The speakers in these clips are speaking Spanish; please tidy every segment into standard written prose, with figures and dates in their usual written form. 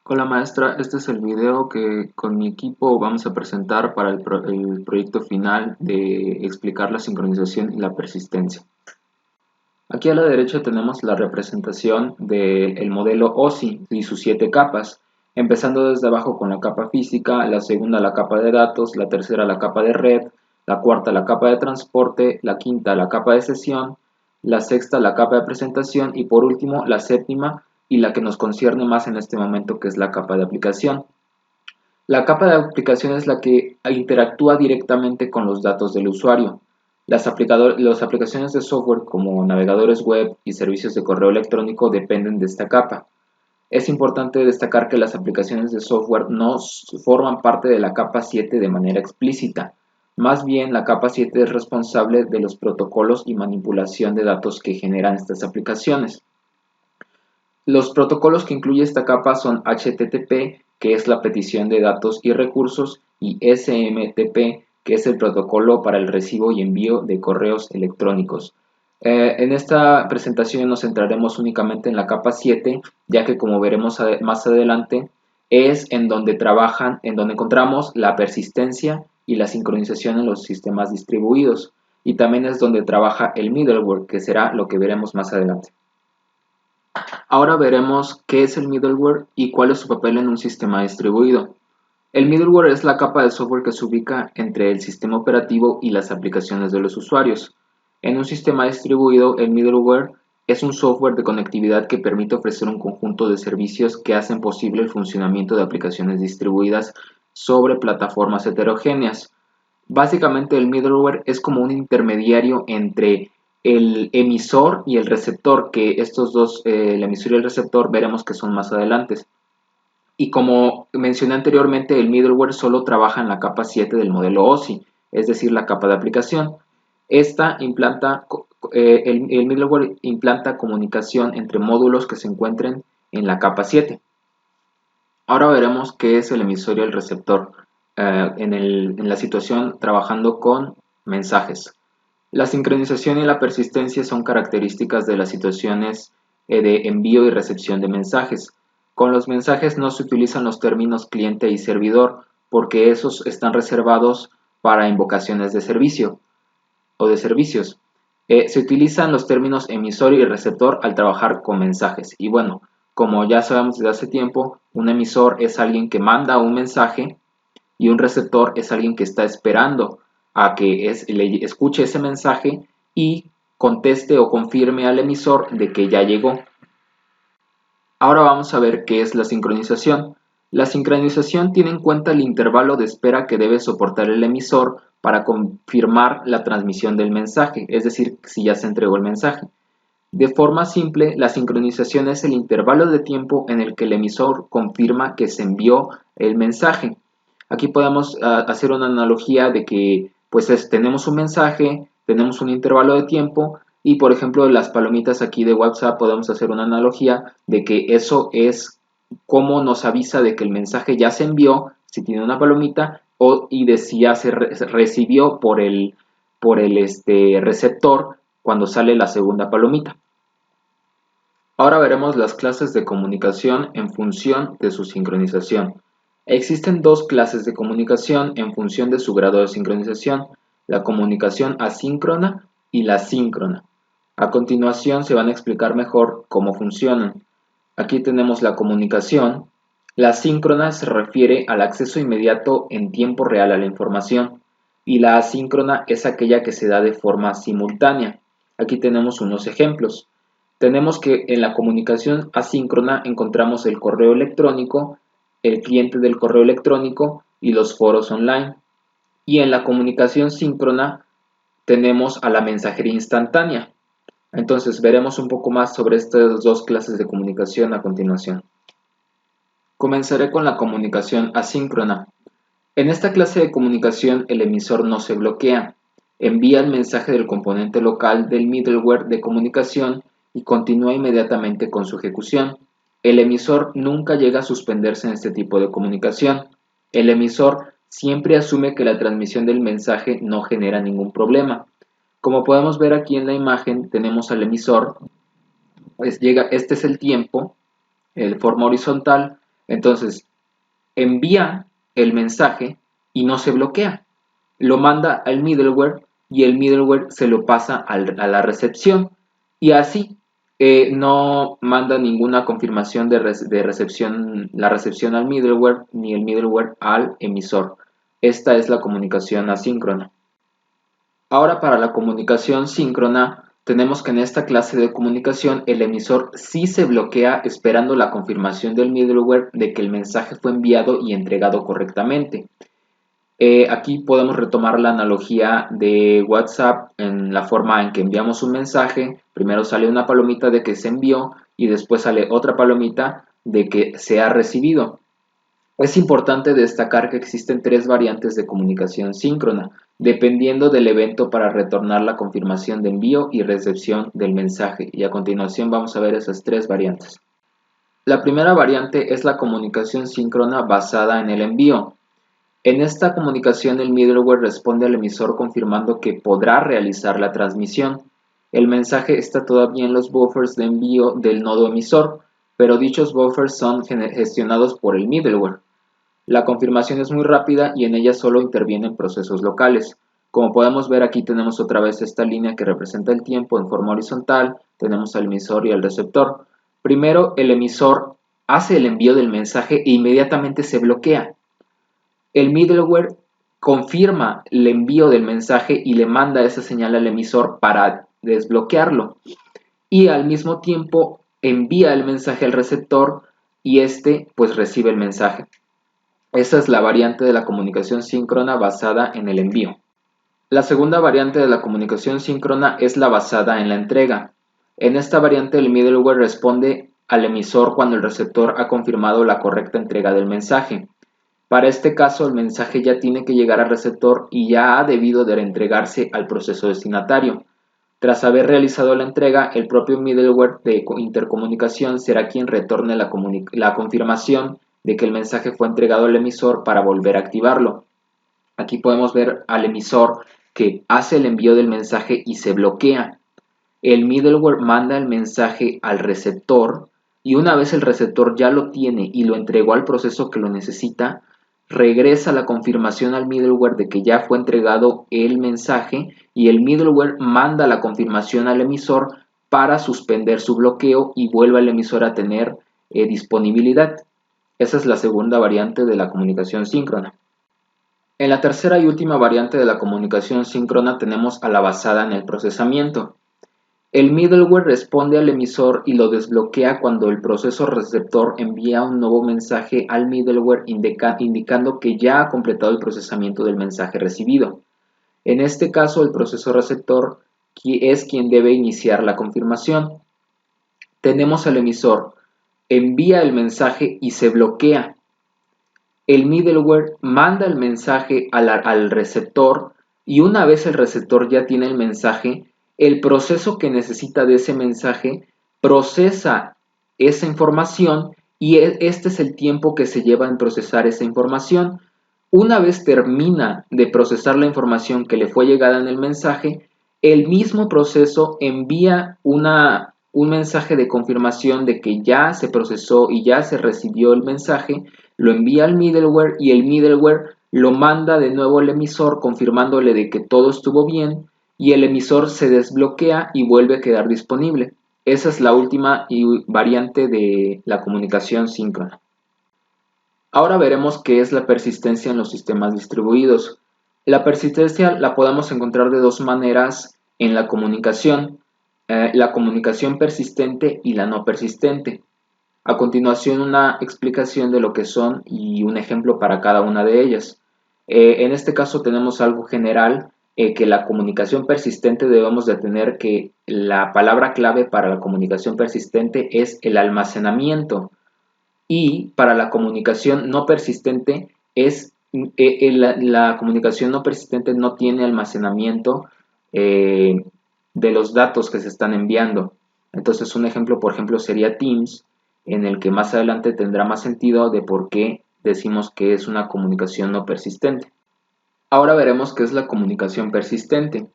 Hola maestra, este es el video que con mi equipo vamos a presentar para el proyecto final de explicar la sincronización y la persistencia. Aquí a la derecha tenemos la representación del modelo OSI y sus 7 capas, empezando desde abajo con la capa física, la segunda la capa de datos, la tercera la capa de red, la cuarta la capa de transporte, la quinta la capa de sesión, la sexta la capa de presentación y por último la séptima y la que nos concierne más en este momento, que es la capa de aplicación. La capa de aplicación es la que interactúa directamente con los datos del usuario. Las aplicaciones de software como navegadores web y servicios de correo electrónico dependen de esta capa. Es importante destacar que las aplicaciones de software no forman parte de la capa 7 de manera explícita. Más bien, la capa 7 es responsable de los protocolos y manipulación de datos que generan estas aplicaciones. Los protocolos que incluye esta capa son HTTP, que es la petición de datos y recursos, y SMTP, que es el protocolo para el recibo y envío de correos electrónicos. En esta presentación nos centraremos únicamente en la capa 7, ya que como veremos más adelante, es en donde encontramos la persistencia y la sincronización en los sistemas distribuidos, y también es donde trabaja el middleware, que será lo que veremos más adelante. Ahora veremos qué es el middleware y cuál es su papel en un sistema distribuido. El middleware es la capa de software que se ubica entre el sistema operativo y las aplicaciones de los usuarios. En un sistema distribuido, el middleware es un software de conectividad que permite ofrecer un conjunto de servicios que hacen posible el funcionamiento de aplicaciones distribuidas sobre plataformas heterogéneas. Básicamente, el middleware es como un intermediario entre el emisor y el receptor, que estos dos, el emisor y el receptor, veremos que son más adelante. Y como mencioné anteriormente, el middleware solo trabaja en la capa 7 del modelo OSI, es decir, la capa de aplicación. El middleware implanta comunicación entre módulos que se encuentren en la capa 7. Ahora veremos qué es el emisor y el receptor en la situación trabajando con mensajes. La sincronización y la persistencia son características de las situaciones de envío y recepción de mensajes. Con los mensajes no se utilizan los términos cliente y servidor porque esos están reservados para invocaciones de servicio o de servicios. Se utilizan los términos emisor y receptor al trabajar con mensajes. Y bueno, como ya sabemos desde hace tiempo, un emisor es alguien que manda un mensaje y un receptor es alguien que está esperando a que le escuche ese mensaje y conteste o confirme al emisor de que ya llegó. Ahora vamos a ver qué es la sincronización. La sincronización tiene en cuenta el intervalo de espera que debe soportar el emisor para confirmar la transmisión del mensaje, es decir, si ya se entregó el mensaje. De forma simple, la sincronización es el intervalo de tiempo en el que el emisor confirma que se envió el mensaje. Aquí podemos hacer una analogía de que pues tenemos un mensaje, tenemos un intervalo de tiempo y por ejemplo las palomitas aquí de WhatsApp podemos hacer una analogía de que eso es cómo nos avisa de que el mensaje ya se envió, si tiene una palomita, y de si ya se recibió por el receptor cuando sale la segunda palomita. Ahora veremos las clases de comunicación en función de su sincronización. Existen dos clases de comunicación en función de su grado de sincronización, la comunicación asíncrona y la síncrona. A continuación se van a explicar mejor cómo funcionan. Aquí tenemos la comunicación. La síncrona se refiere al acceso inmediato en tiempo real a la información y la asíncrona es aquella que se da de forma simultánea. Aquí tenemos unos ejemplos. Tenemos que en la comunicación asíncrona encontramos el correo electrónico, el cliente del correo electrónico y los foros online. Y en la comunicación síncrona tenemos a la mensajería instantánea. Entonces veremos un poco más sobre estas dos clases de comunicación a continuación. Comenzaré con la comunicación asíncrona. En esta clase de comunicación el emisor no se bloquea, envía el mensaje del componente local del middleware de comunicación y continúa inmediatamente con su ejecución. El emisor nunca llega a suspenderse en este tipo de comunicación. El emisor siempre asume que la transmisión del mensaje no genera ningún problema. Como podemos ver aquí en la imagen, tenemos al emisor, este es el tiempo, de forma horizontal, Entonces, envía el mensaje y no se bloquea. Lo manda al middleware y el middleware se lo pasa a la recepción y así no manda ninguna confirmación de recepción, la recepción al middleware ni el middleware al emisor. Esta es la comunicación asíncrona. Ahora, para la comunicación síncrona, tenemos que en esta clase de comunicación el emisor sí se bloquea esperando la confirmación del middleware de que el mensaje fue enviado y entregado correctamente. Aquí podemos retomar la analogía de WhatsApp en la forma en que enviamos un mensaje. Primero sale una palomita de que se envió y después sale otra palomita de que se ha recibido. Es importante destacar que existen tres variantes de comunicación síncrona, dependiendo del evento para retornar la confirmación de envío y recepción del mensaje. Y a continuación vamos a ver esas tres variantes. La primera variante es la comunicación síncrona basada en el envío. En esta comunicación el middleware responde al emisor confirmando que podrá realizar la transmisión. El mensaje está todavía en los buffers de envío del nodo emisor, pero dichos buffers son gestionados por el middleware. La confirmación es muy rápida y en ella solo intervienen procesos locales. Como podemos ver, aquí tenemos otra vez esta línea que representa el tiempo en forma horizontal. Tenemos al emisor y al receptor. Primero, el emisor hace el envío del mensaje e inmediatamente se bloquea. El middleware confirma el envío del mensaje y le manda esa señal al emisor para desbloquearlo. Y al mismo tiempo envía el mensaje al receptor y este pues recibe el mensaje. Esa es la variante de la comunicación síncrona basada en el envío. La segunda variante de la comunicación síncrona es la basada en la entrega. En esta variante el middleware responde al emisor cuando el receptor ha confirmado la correcta entrega del mensaje. Para este caso el mensaje ya tiene que llegar al receptor y ya ha debido de entregarse al proceso destinatario. Tras haber realizado la entrega, el propio middleware de intercomunicación será quien retorne la confirmación de que el mensaje fue entregado al emisor para volver a activarlo. Aquí podemos ver al emisor que hace el envío del mensaje y se bloquea. El middleware manda el mensaje al receptor y una vez el receptor ya lo tiene y lo entregó al proceso que lo necesita, regresa la confirmación al middleware de que ya fue entregado el mensaje y el middleware manda la confirmación al emisor para suspender su bloqueo y vuelve el emisor a tener disponibilidad. Esa es la segunda variante de la comunicación síncrona. En la tercera y última variante de la comunicación síncrona tenemos a la basada en el procesamiento. El middleware responde al emisor y lo desbloquea cuando el proceso receptor envía un nuevo mensaje al middleware indicando que ya ha completado el procesamiento del mensaje recibido. En este caso, el proceso receptor es quien debe iniciar la confirmación. Tenemos al emisor, envía el mensaje y se bloquea. El middleware manda el mensaje al receptor y una vez el receptor ya tiene el mensaje, el proceso que necesita de ese mensaje procesa esa información y este es el tiempo que se lleva en procesar esa información. Una vez termina de procesar la información que le fue llegada en el mensaje, el mismo proceso envía un mensaje de confirmación de que ya se procesó y ya se recibió el mensaje, lo envía al middleware y el middleware lo manda de nuevo al emisor confirmándole de que todo estuvo bien y el emisor se desbloquea y vuelve a quedar disponible. Esa es la última variante de la comunicación síncrona. Ahora veremos qué es la persistencia en los sistemas distribuidos. La persistencia la podemos encontrar de dos maneras en la comunicación persistente y la no persistente. A continuación una explicación de lo que son y un ejemplo para cada una de ellas. En este caso tenemos algo general, que la comunicación persistente debemos de tener que la palabra clave para la comunicación persistente es el almacenamiento. Y para la comunicación no persistente la comunicación no persistente no tiene almacenamiento de los datos que se están enviando. Entonces un ejemplo, por ejemplo, sería Teams, en el que más adelante tendrá más sentido de por qué decimos que es una comunicación no persistente. Ahora veremos qué es la comunicación persistente.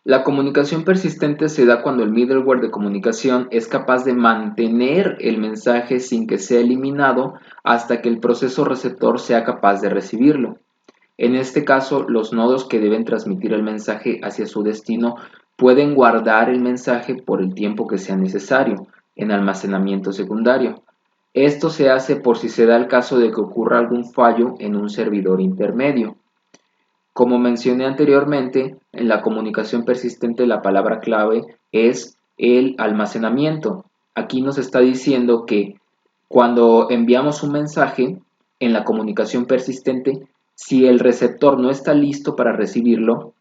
La comunicación persistente se da cuando el middleware de comunicación es capaz de mantener el mensaje sin que sea eliminado hasta que el proceso receptor sea capaz de recibirlo. En este caso, los nodos que deben transmitir el mensaje hacia su destino pueden guardar el mensaje por el tiempo que sea necesario en almacenamiento secundario. Esto se hace por si se da el caso de que ocurra algún fallo en un servidor intermedio. Como mencioné anteriormente, en la comunicación persistente la palabra clave es el almacenamiento. Aquí nos está diciendo que cuando enviamos un mensaje en la comunicación persistente, si el receptor no está listo para recibirlo,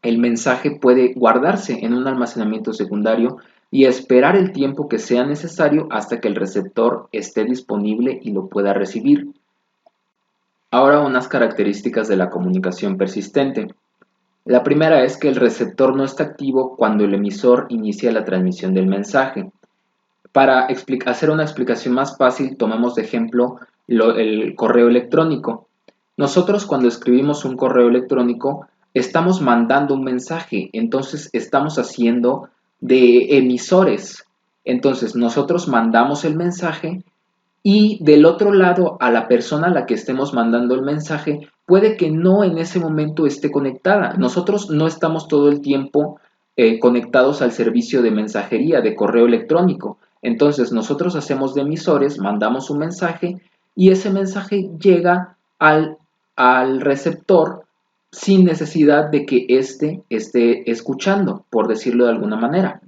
el mensaje puede guardarse en un almacenamiento secundario y esperar el tiempo que sea necesario hasta que el receptor esté disponible y lo pueda recibir. Ahora unas características de la comunicación persistente. La primera es que el receptor no está activo cuando el emisor inicia la transmisión del mensaje. Para hacer una explicación más fácil, tomemos de ejemplo el correo electrónico. Nosotros cuando escribimos un correo electrónico estamos mandando un mensaje, entonces estamos haciendo de emisores. Entonces nosotros mandamos el mensaje y del otro lado a la persona a la que estemos mandando el mensaje puede que no en ese momento esté conectada. Nosotros no estamos todo el tiempo conectados al servicio de mensajería, de correo electrónico. Entonces nosotros hacemos de emisores, mandamos un mensaje y ese mensaje llega al receptor sin necesidad de que éste esté escuchando, por decirlo de alguna manera.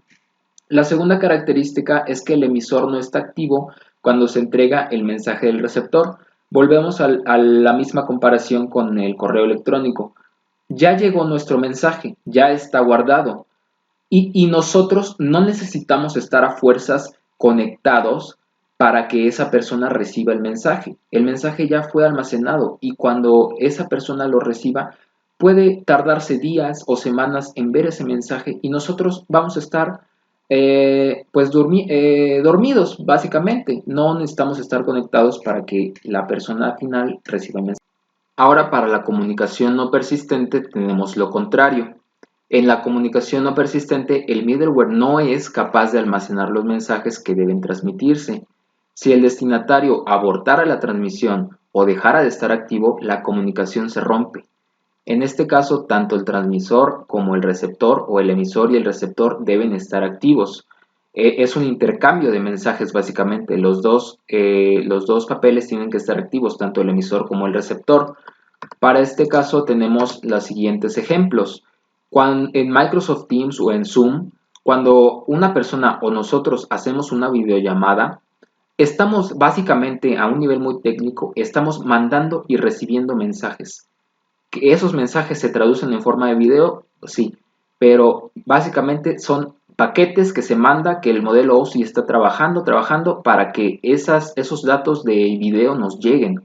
La segunda característica es que el emisor no está activo cuando se entrega el mensaje del receptor. Volvemos a la misma comparación con el correo electrónico. Ya llegó nuestro mensaje, ya está guardado y nosotros no necesitamos estar a fuerzas conectados para que esa persona reciba el mensaje. El mensaje ya fue almacenado y cuando esa persona lo reciba puede tardarse días o semanas en ver ese mensaje y nosotros vamos a estar dormidos básicamente. No necesitamos estar conectados para que la persona final reciba el mensaje. Ahora para la comunicación no persistente tenemos lo contrario. En la comunicación no persistente, el middleware no es capaz de almacenar los mensajes que deben transmitirse. Si el destinatario abortara la transmisión o dejara de estar activo, la comunicación se rompe. En este caso, tanto el transmisor como el receptor o el emisor y el receptor deben estar activos. Es un intercambio de mensajes básicamente. Los dos papeles tienen que estar activos, tanto el emisor como el receptor. Para este caso tenemos los siguientes ejemplos. En Microsoft Teams o en Zoom, cuando una persona o nosotros hacemos una videollamada, estamos básicamente a un nivel muy técnico, estamos mandando y recibiendo mensajes. ¿Que esos mensajes se traducen en forma de video? Sí, pero básicamente son paquetes que se manda, que el modelo OSI está trabajando para que esos datos de video nos lleguen.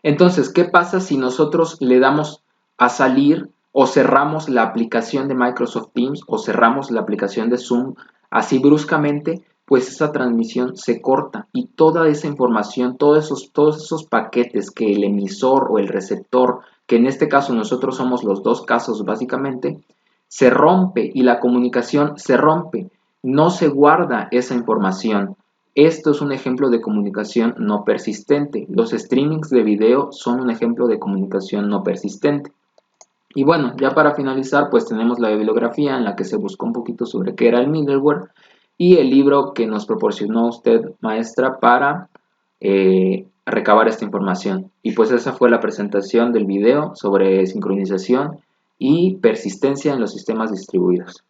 Entonces, ¿qué pasa si nosotros le damos a salir o cerramos la aplicación de Microsoft Teams o cerramos la aplicación de Zoom así bruscamente? Pues esa transmisión se corta y toda esa información, todos esos paquetes que el emisor o el receptor, que en este caso nosotros somos los dos casos básicamente, se rompe y la comunicación se rompe. No se guarda esa información. Esto es un ejemplo de comunicación no persistente. Los streamings de video son un ejemplo de comunicación no persistente. Y bueno, ya para finalizar, pues tenemos la bibliografía en la que se buscó un poquito sobre qué era el middleware y el libro que nos proporcionó usted, maestra, para recabar esta información. Y pues esa fue la presentación del video sobre sincronización y persistencia en los sistemas distribuidos.